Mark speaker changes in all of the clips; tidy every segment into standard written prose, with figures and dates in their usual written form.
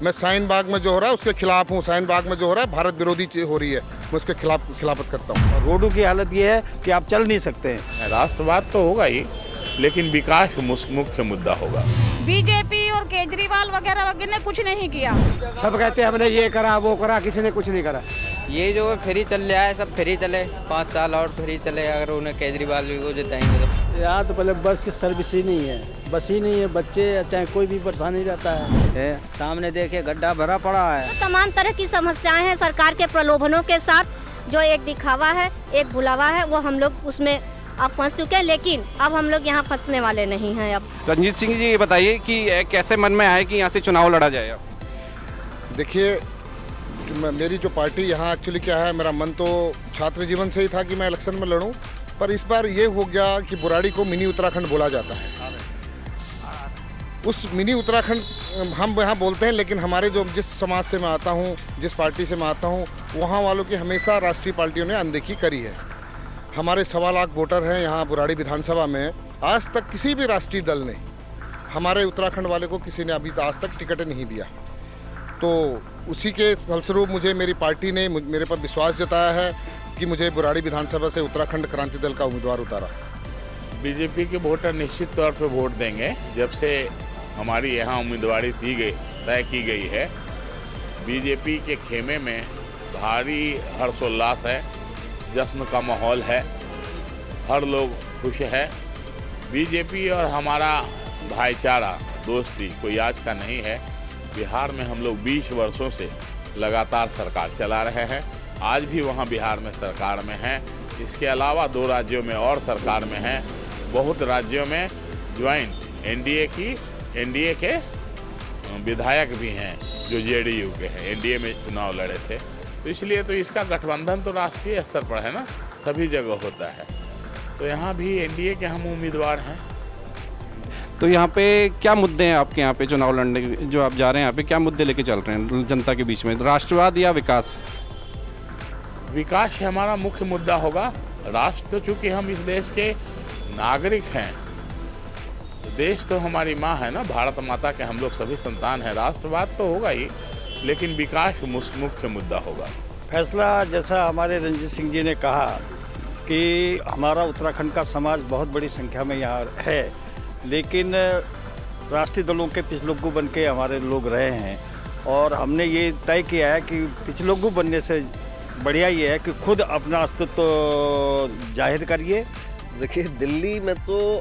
Speaker 1: मैं शाहीन बाग में जो हो रहा है उसके खिलाफ हूँ। शाहीन बाग में जो हो रहा है भारत विरोधी चीज हो रही है, मैं उसके खिलाफत करता हूँ।
Speaker 2: रोडों की हालत ये है कि आप चल नहीं सकते हैं।
Speaker 3: राष्ट्रवाद तो होगा ही, लेकिन विकास मुख्य मुद्दा होगा।
Speaker 4: बीजेपी और केजरीवाल वगैरह ने कुछ नहीं किया।
Speaker 2: सब कहते हैं हमने ये करा वो करा, किसी ने कुछ नहीं करा।
Speaker 5: ये जो फ्री चल रहा है सब फ्री चले, 5 साल और फ्री चले, अगर उन्हें केजरीवाल भी को जिताएंगे तो।
Speaker 2: यहाँ तो पहले बस की सर्विस ही नहीं है, बस ही नहीं है, बच्चे चाहे कोई भी परेशानी रहता है। सामने देखिए गड्ढा भरा पड़ा है।
Speaker 6: तो तमाम तरह की समस्याएं हैं सरकार के प्रलोभनों के साथ। जो एक दिखावा है, एक बुलावा है, वो हम लोग उसमें अब फंस चुके हैं, लेकिन अब हम लोग यहाँ फंसने वाले नहीं हैं। अब
Speaker 7: रंजीत सिंह जी ये बताइए कि कैसे मन में आए कि यहाँ से चुनाव लड़ा जाए। अब
Speaker 1: देखिए, मेरी जो पार्टी यहाँ एक्चुअली क्या है, मेरा मन तो छात्र जीवन से ही था कि मैं इलेक्शन में लड़ूं, पर इस बार ये हो गया कि बुराड़ी को मिनी उत्तराखंड बोला जाता है। उस मिनी उत्तराखंड हम यहाँ बोलते हैं, लेकिन हमारे जो जिस समाज से मैं आता हूँ, जिस पार्टी से मैं आता हूँ, वहाँ वालों की हमेशा राष्ट्रीय पार्टियों ने अनदेखी करी है। हमारे 1.25 लाख वोटर हैं यहाँ बुराड़ी विधानसभा में। आज तक किसी भी राष्ट्रीय दल ने हमारे उत्तराखंड वाले को किसी ने अभी आज तक टिकट नहीं दिया। तो उसी के फलस्वरूप मुझे मेरी पार्टी ने मेरे पर विश्वास जताया है कि मुझे बुराड़ी विधानसभा से उत्तराखंड क्रांति दल का उम्मीदवार उतारा।
Speaker 3: बीजेपी के वोटर निश्चित तौर पर वोट देंगे। जब से हमारी यहाँ उम्मीदवारी तय की गई है, बीजेपी के खेमे में भारी हर्षोल्लास है, जश्न का माहौल है, हर लोग खुश है। बीजेपी और हमारा भाईचारा, दोस्ती कोई आज का नहीं है। बिहार में हम लोग 20 वर्षों से लगातार सरकार चला रहे हैं, आज भी वहाँ बिहार में सरकार में हैं। इसके अलावा 2 राज्यों में और सरकार में हैं, बहुत राज्यों में ज्वाइंट एनडीए के विधायक भी हैं जो जेडीयू के हैं, एनडीए में चुनाव लड़े थे। तो इसलिए तो इसका गठबंधन तो राष्ट्रीय स्तर पर है ना, सभी जगह होता है। तो यहाँ भी एनडीए के हम उम्मीदवार हैं।
Speaker 7: तो यहाँ पे क्या मुद्दे हैं आपके यहाँ पे चुनाव लड़ने जो आप जा रहे हैं यहाँ पे, क्या मुद्दे लेके चल रहे हैं जनता के बीच में, राष्ट्रवाद या विकास?
Speaker 3: विकास हमारा मुख्य मुद्दा होगा। राष्ट्र तो चूँकि हम इस देश के नागरिक हैं, देश तो हमारी माँ है ना, भारत माता के हम लोग सभी संतान हैं। राष्ट्रवाद तो होगा ही, लेकिन विकास मुख्य मुद्दा होगा।
Speaker 2: फैसला जैसा हमारे रंजीत सिंह जी ने कहा कि हमारा उत्तराखंड का समाज बहुत बड़ी संख्या में यहाँ है, लेकिन राष्ट्रीय दलों के पिछलोगू बन के हमारे लोग रहे हैं, और हमने ये तय किया है कि पिछलोगू बनने से बढ़िया ये है कि खुद अपना अस्तित्व जाहिर करिए।
Speaker 8: देखिए, दिल्ली में तो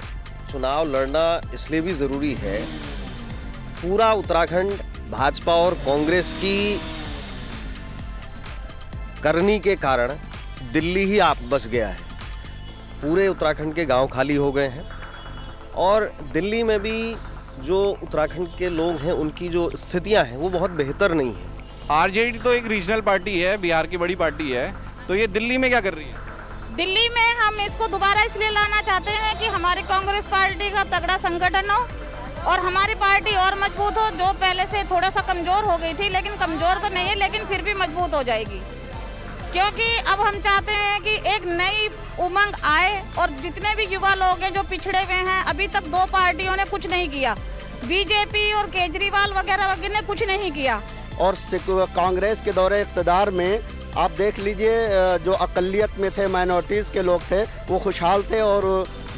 Speaker 8: चुनाव लड़ना इसलिए भी ज़रूरी है, पूरा उत्तराखंड भाजपा और कांग्रेस की करनी के कारण दिल्ली ही आप बस गया है। पूरे उत्तराखंड के गांव खाली हो गए हैं, और दिल्ली में भी जो उत्तराखंड के लोग हैं उनकी जो स्थितियां हैं वो बहुत बेहतर नहीं है।
Speaker 7: आरजेडी तो एक रीजनल पार्टी है, बिहार की बड़ी पार्टी है, तो ये दिल्ली में क्या कर रही है?
Speaker 4: दिल्ली में हम इसको दोबारा इसलिए लाना चाहते हैं कि हमारी कांग्रेस पार्टी का तगड़ा संगठन हो और हमारी पार्टी और मजबूत हो, जो पहले से थोड़ा सा कमज़ोर हो गई थी, लेकिन कमज़ोर तो नहीं है, लेकिन फिर भी मजबूत हो जाएगी। क्योंकि अब हम चाहते हैं कि एक नई उमंग आए, और जितने भी युवा लोग हैं जो पिछड़े हुए हैं, अभी तक 2 पार्टियों ने कुछ नहीं किया, बीजेपी और केजरीवाल वगैरह ने कुछ नहीं किया।
Speaker 9: और कांग्रेस के दौरे इक़्तिदार में आप देख लीजिए, जो अक़लियत में थे, माइनॉरिटीज़ के लोग थे, वो खुशहाल थे और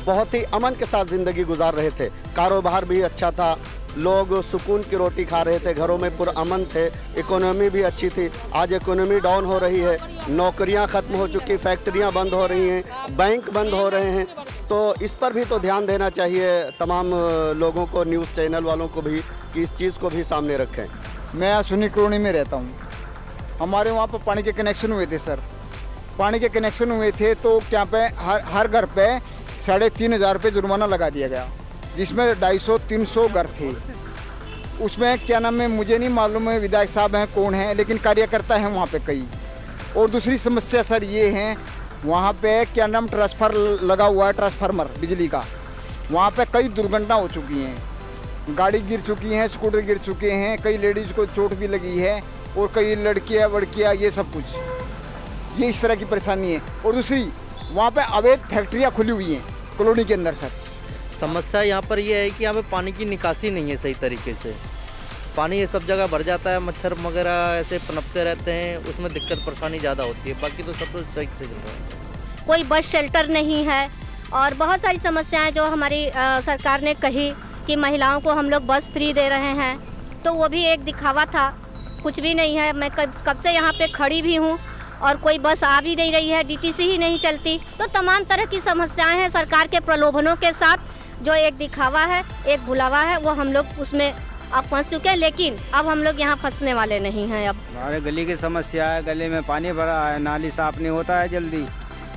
Speaker 9: बहुत ही अमन के साथ ज़िंदगी गुजार रहे थे। कारोबार भी अच्छा था, लोग सुकून की रोटी खा रहे थे, घरों में पुरअमन थे, इकोनॉमी भी अच्छी थी। आज इकोनॉमी डाउन हो रही है, नौकरियां ख़त्म हो चुकी, फैक्ट्रियां बंद हो रही हैं, बैंक बंद हो रहे हैं। तो इस पर भी तो ध्यान देना चाहिए तमाम लोगों को, न्यूज़ चैनल वालों को भी, कि इस चीज़ को भी सामने रखें।
Speaker 10: मैं सुन्नी कॉलोनी में रहता हूँ। हमारे वहाँ पर पानी के कनेक्शन हुए थे सर, पानी के कनेक्शन हुए थे तो क्या पे हर घर पे 3,500 रुपये जुर्माना लगा दिया गया, जिसमें 250-300 घर थे। उसमें क्या नाम है, मुझे नहीं मालूम है विधायक साहब हैं कौन हैं, लेकिन कार्यकर्ता हैं वहाँ पे कई। और दूसरी समस्या सर ये है, वहाँ पे क्या नाम ट्रांसफर लगा हुआ है, ट्रांसफार्मर बिजली का, वहाँ पे कई दुर्घटना हो चुकी हैं, गाड़ी गिर चुकी हैं, स्कूटर गिर चुके हैं, कई लेडीज़ को चोट भी लगी है, और कई लड़कियाँ वड़कियाँ, ये सब कुछ, ये इस तरह की परेशानी है। और दूसरी वहाँ पे अवैध फैक्ट्रियाँ खुली हुई हैं कॉलोनी के अंदर सर।
Speaker 5: समस्या यहाँ पर यह है कि यहाँ पे पानी की निकासी नहीं है सही तरीके से,
Speaker 11: पानी ये सब जगह भर जाता है, मच्छर वगैरह ऐसे पनपते रहते हैं, उसमें दिक्कत परेशानी ज़्यादा होती है। बाकी तो सब तो सही से चल रहा है।
Speaker 6: कोई बस शेल्टर नहीं है और बहुत सारी समस्याएं जो हमारी सरकार ने कही कि महिलाओं को हम लोग बस फ्री दे रहे हैं, तो वो भी एक दिखावा था, कुछ भी नहीं है। मैं कब से यहाँ पे खड़ी भी हूँ और कोई बस आ भी नहीं रही है, डीटीसी ही नहीं चलती। तो तमाम तरह की समस्याएं हैं सरकार के प्रलोभनों के साथ। जो एक दिखावा है, एक भुलावा है, वो हम लोग उसमें अब फंस चुके हैं, लेकिन अब हम लोग यहाँ फंसने वाले नहीं हैं। अब
Speaker 2: हमारे गली की समस्या है, गली में पानी भरा है, नाली साफ नहीं होता है जल्दी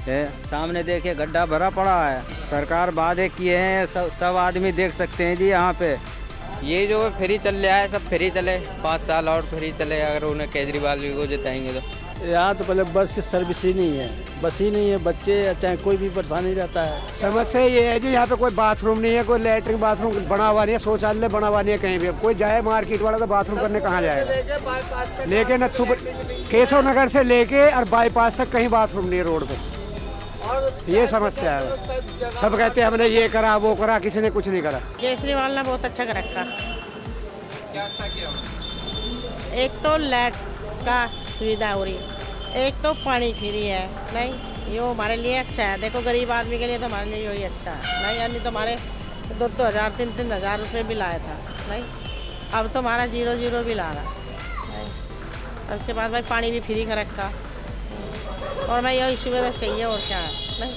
Speaker 2: है, सामने देखिए गड्ढा भरा पड़ा है। सरकार वादे किए हैं, सब आदमी देख सकते हैं जी यहाँ पे।
Speaker 5: ये जो फ्री चल रहा है सब फ्री चले, 5 साल और फ्री चले, अगर उन्हें केजरीवाल जी को जिताएंगे तो।
Speaker 2: यहाँ तो पहले बस की सर्विस ही नहीं है, बस ही नहीं है, बच्चे चाहे कोई भी परेशानी रहता है। समस्या ये है जी यहाँ पे कोई बाथरूम नहीं है, कोई लैट्रिन बाथरूम बना हुआ नहीं है, शौचालय बना हुआ नहीं है कहीं भी। कोई जाए मार्केट वाला तो बाथरूम करने कहाँ जाएगा। लेकिन केशव नगर से लेके और बाईपास तक कहीं बाथरूम नहीं है रोड पे। ये समस्या है। सब कहते हैं हमने ये करा वो करा, किसी ने कुछ नहीं करा।
Speaker 4: केजरीवाल ने बहुत अच्छा कर रखा।
Speaker 7: क्या अच्छा किया?
Speaker 4: एक तो लाइट का सुविधा हो रही, एक तो पानी फ्री है। नहीं, ये हमारे लिए अच्छा है। देखो गरीब आदमी के लिए तो हमारे लिए यही अच्छा है। नहीं, यानी तो हमारे 2-2 हज़ार 3-3 हज़ार रुपये भी लाया था। नहीं, अब तो हमारा 0-0 भी ला रहा। नहीं, उसके बाद भाई पानी भी फ्री कर रखा और भाई यही सुविधा चाहिए और क्या है। नहीं।